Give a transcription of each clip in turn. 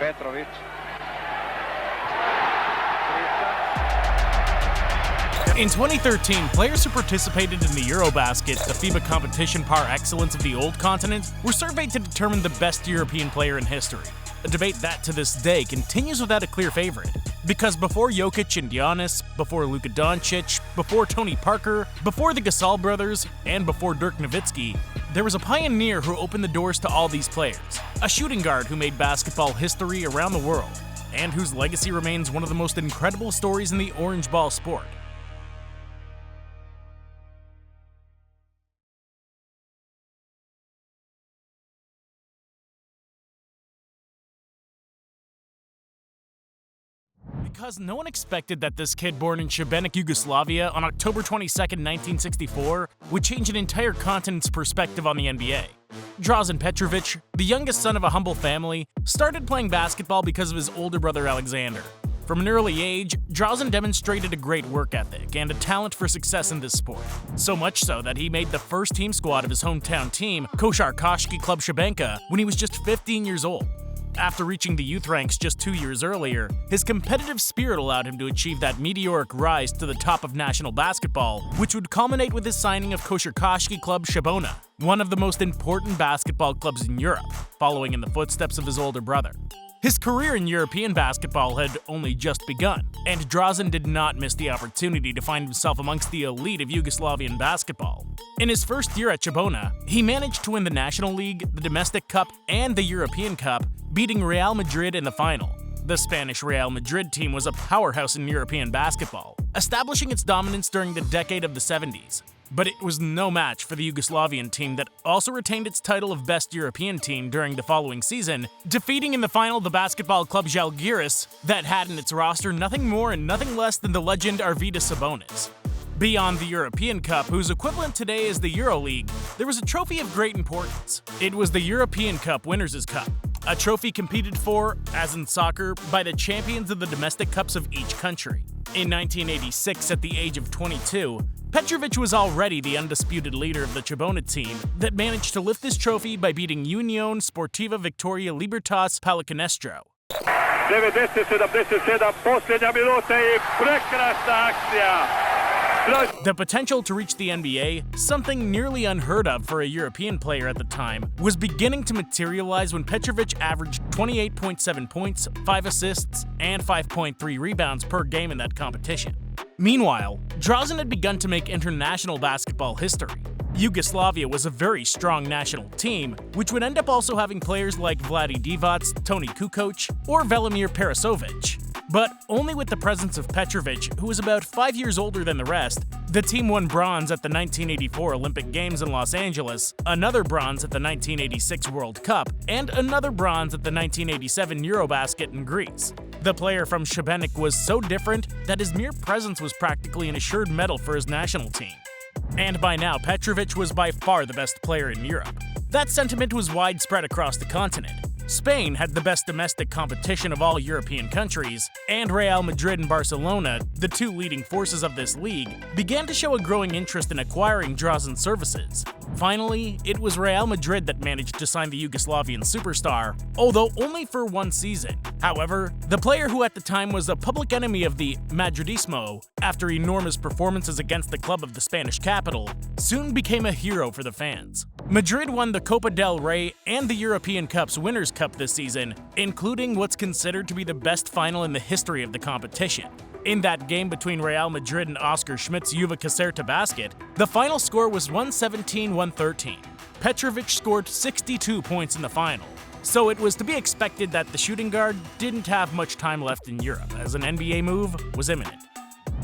Petrović. In 2013, players who participated in the Eurobasket, the FIBA competition par excellence of the old continent, were surveyed to determine the best European player in history. A debate that, to this day, continues without a clear favorite. Because before Jokic and Giannis, before Luka Doncic, before Tony Parker, before the Gasol brothers, and before Dirk Nowitzki, there was a pioneer who opened the doors to all these players. A shooting guard who made basketball history around the world, and whose legacy remains one of the most incredible stories in the orange ball sport. Because no one expected that this kid born in Šibenik, Yugoslavia on October 22, 1964 would change an entire continent's perspective on the NBA. Dražen Petrović, the youngest son of a humble family, started playing basketball because of his older brother Alexander. From an early age, Drazen demonstrated a great work ethic and a talent for success in this sport. So much so that he made the first team squad of his hometown team, Košarkaški Klub Šibenka, when he was just 15 years old. After reaching the youth ranks just 2 years earlier, his competitive spirit allowed him to achieve that meteoric rise to the top of national basketball, which would culminate with his signing of Košarkaški Klub Šibenik, one of the most important basketball clubs in Europe, following in the footsteps of his older brother. His career in European basketball had only just begun, and Drazen did not miss the opportunity to find himself amongst the elite of Yugoslavian basketball. In his first year at Šibenik, he managed to win the National League, the Domestic Cup, and the European Cup, beating Real Madrid in the final. The Spanish Real Madrid team was a powerhouse in European basketball, establishing its dominance during the decade of the 70s. But it was no match for the Yugoslavian team that also retained its title of Best European Team during the following season, defeating in the final the basketball club Žalgiris that had in its roster nothing more and nothing less than the legend ARVYDAS SABONIS. Beyond the European Cup, whose equivalent today is the EuroLeague, there was a trophy of great importance. It was the European Cup Winners' Cup, a trophy competed for, as in soccer, by the champions of the domestic cups of each country. In 1986, at the age of 22, Petrović was already the undisputed leader of the Šibenik team that managed to lift this trophy by beating Union Sportiva Victoria Libertas Palacanestro. 90-77, posljednja minuta I prekrasna akcija. The potential to reach the NBA, something nearly unheard of for a European player at the time, was beginning to materialize when Petrović averaged 28.7 points, 5 assists, and 5.3 rebounds per game in that competition. Meanwhile, Drazen had begun to make international basketball history. Yugoslavia was a very strong national team, which would end up also having players like VLADE DIVAC, TONI KUKOC, or Velimir Perisovic. But only with the presence of Petrović, who was about 5 years older than the rest, the team won bronze at the 1984 Olympic Games in Los Angeles, another bronze at the 1986 World Cup, and another bronze at the 1987 Eurobasket in Greece. The player from Šibenik was so different that his mere presence was practically an assured medal for his national team. And by now, Petrović was by far the best player in Europe. That sentiment was widespread across the continent. Spain had the best domestic competition of all European countries, and Real Madrid and Barcelona, the two leading forces of this league, began to show a growing interest in acquiring Drazen's services. Finally, it was Real Madrid that managed to sign the Yugoslavian superstar, although only for one season. However, the player who at the time was a public enemy of the Madridismo, after enormous performances against the club of the Spanish capital, soon became a hero for the fans. Madrid won the Copa del Rey and the European Cup's Winners' Cup this season, including what's considered to be the best final in the history of the competition. In that game between Real Madrid and Oscar Schmidt's Juve Caserta Basket, the final score was 117-113. Petrović scored 62 points in the final, so it was to be expected that the shooting guard didn't have much time left in Europe, as an NBA move was imminent.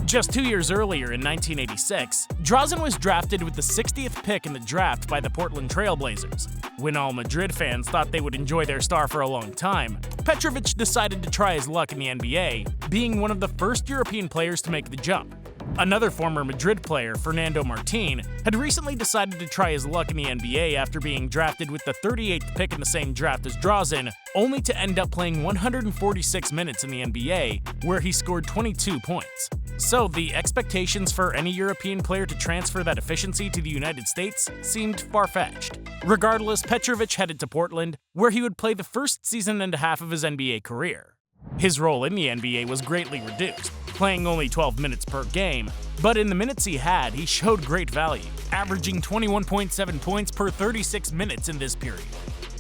Just 2 years earlier, in 1986, Drazen was drafted with the 60th pick in the draft by the Portland Trailblazers. When all Madrid fans thought they would enjoy their star for a long time, Petrović decided to try his luck in the NBA, being one of the first European players to make the jump. Another former Madrid player, Fernando Martin, had recently decided to try his luck in the NBA after being drafted with the 38th pick in the same draft as Drazen, only to end up playing 146 minutes in the NBA, where he scored 22 points. So the expectations for any European player to transfer that efficiency to the United States seemed far-fetched. Regardless, Petrovic headed to Portland, where he would play the first season and a half of his NBA career. His role in the NBA was greatly reduced, playing only 12 minutes per game, but in the minutes he had, he showed great value, averaging 21.7 points per 36 minutes in this period.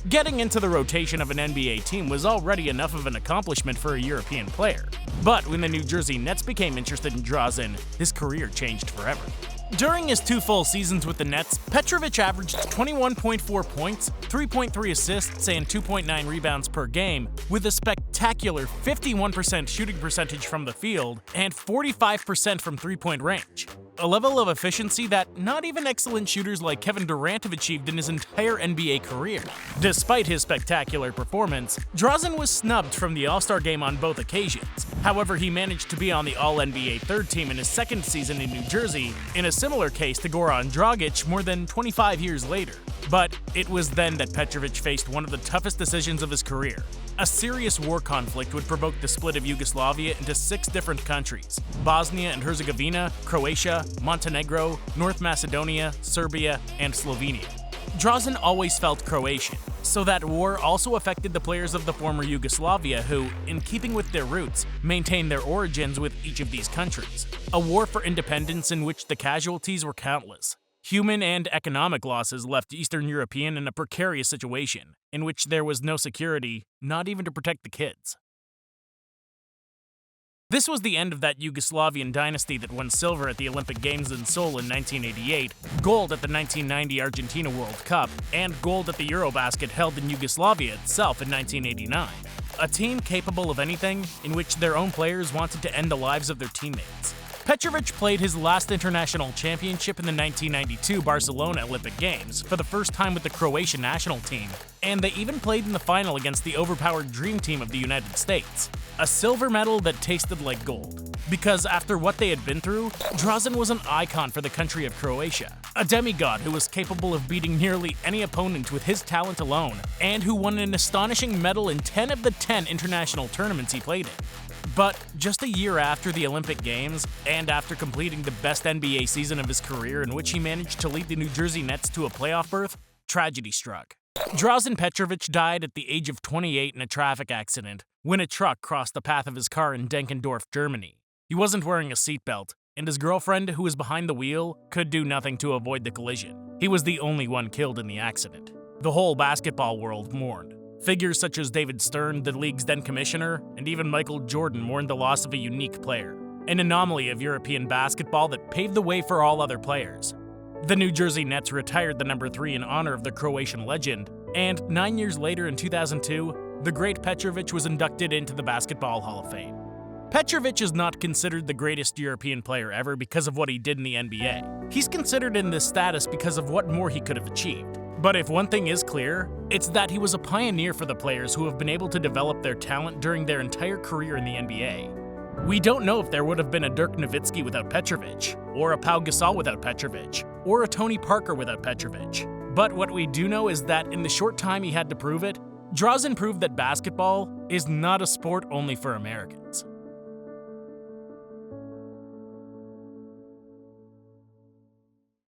Getting into the rotation of an NBA team was already enough of an accomplishment for a European player, but when the New Jersey Nets became interested in Drazen, his career changed forever. During his 2 full seasons with the Nets, Petrovic averaged 21.4 points, 3.3 assists, and 2.9 rebounds per game, with a spectacular 51% shooting percentage from the field and 45% from three-point range. A level of efficiency that not even excellent shooters like Kevin Durant have achieved in his entire NBA career. Despite his spectacular performance, Drazen was snubbed from the All-Star game on both occasions. However, he managed to be on the All-NBA third team in his second season in New Jersey, in a similar case to Goran Dragic more than 25 years later. But it was then that Petrovic faced one of the toughest decisions of his career. A serious war conflict would provoke the split of Yugoslavia into 6 different countries: Bosnia and Herzegovina, Croatia, Montenegro, North Macedonia, Serbia, and Slovenia. Drazen always felt Croatian, so that war also affected the players of the former Yugoslavia who, in keeping with their roots, maintained their origins with each of these countries. A war for independence in which the casualties were countless. Human and economic losses left Eastern European in a precarious situation, in which there was no security, not even to protect the kids. This was the end of that Yugoslavian dynasty that won silver at the Olympic Games in Seoul in 1988, gold at the 1990 Argentina World Cup, and gold at the Eurobasket held in Yugoslavia itself in 1989. A team capable of anything, in which their own players wanted to end the lives of their teammates. Petrovic played his last international championship in the 1992 Barcelona Olympic Games for the first time with the Croatian national team, and they even played in the final against the overpowered Dream Team of the United States. A silver medal that tasted like gold. Because after what they had been through, Drazen was an icon for the country of Croatia. A demigod who was capable of beating nearly any opponent with his talent alone, and who won an astonishing medal in 10 of the 10 international tournaments he played in. But just a year after the Olympic Games, and after completing the best NBA season of his career in which he managed to lead the New Jersey Nets to a playoff berth, tragedy struck. Drazen Petrovic died at the age of 28 in a traffic accident when a truck crossed the path of his car in Denkendorf, Germany. He wasn't wearing a seatbelt, and his girlfriend, who was behind the wheel, could do nothing to avoid the collision. He was the only one killed in the accident. The whole basketball world mourned. Figures such as David Stern, the league's then commissioner, and even Michael Jordan mourned the loss of a unique player, an anomaly of European basketball that paved the way for all other players. The New Jersey Nets retired the number 3 in honor of the Croatian legend, and 9 years later in 2002, the great Petrovic was inducted into the Basketball Hall of Fame. Petrovic is not considered the greatest European player ever because of what he did in the NBA. He's considered in this status because of what more he could have achieved. But if one thing is clear, it's that he was a pioneer for the players who have been able to develop their talent during their entire career in the NBA. We don't know if there would have been a Dirk Nowitzki without Petrovic, or a Pau Gasol without Petrovic, or a Tony Parker without Petrovic. But what we do know is that in the short time he had to prove it, Drazen proved that basketball is not a sport only for Americans.